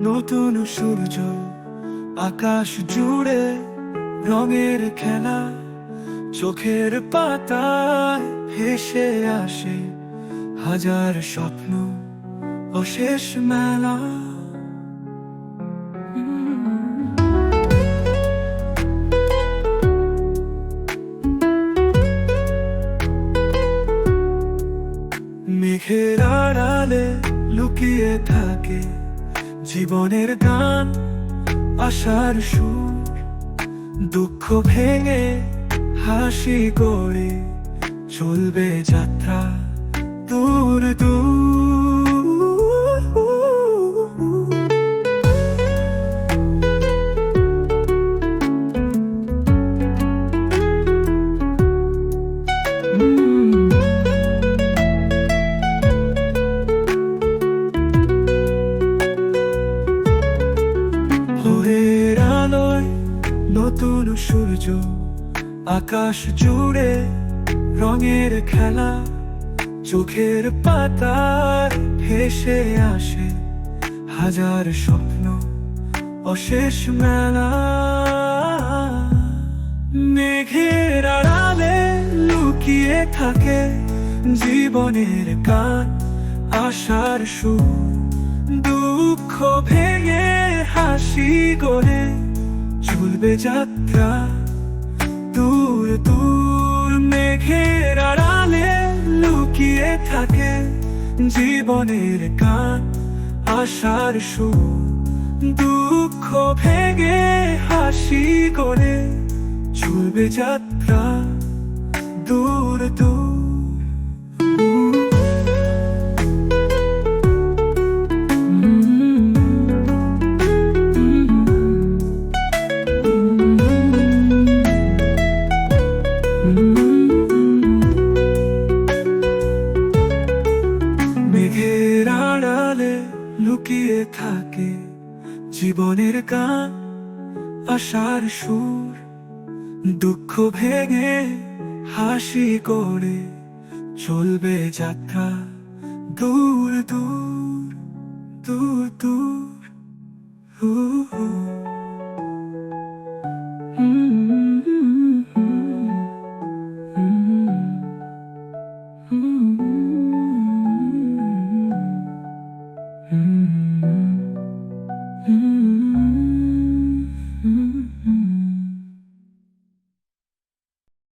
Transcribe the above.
নতুন সূর্য আকাশ জুড়ে রঙের খেলা, চোখের পাতায় ভেসে আসে হাজার স্বপ্ন, অশেষ মেলা। মেঘের আড়ালে লুকিয়ে থাকে জীবনের গান, আশার সুর। দুঃখ ভেঙে হাসি করে চলবে যাত্রা দূর দূর। ভোরের আলোয় নতুন সূর্য আকাশ জুড়ে রঙের খেলা, চোখের পাতায় ভেসে আসে হাজার স্বপ্ন, অশেষ মেলা। মেঘের আড়ালে লুকিয়ে থাকে জীবনের গান, আশার সুর। দুঃখ ভেঙে হাসি গড়ে চলবে যাত্রা দূর দূর। মেঘের আড়ালে লুকিয়ে থাকে জীবনের গান, আশার সুর। দুঃখ ভেঙে হাসি গড়ে চলবে যাত্রা দূর দূর। মেঘের আড়ালে লুকিয়ে থাকে জীবনের গান, আশার সুর। দুঃখ ভেঙে হাসি করে চলবে যাত্রা দূর দূর দূর দূর।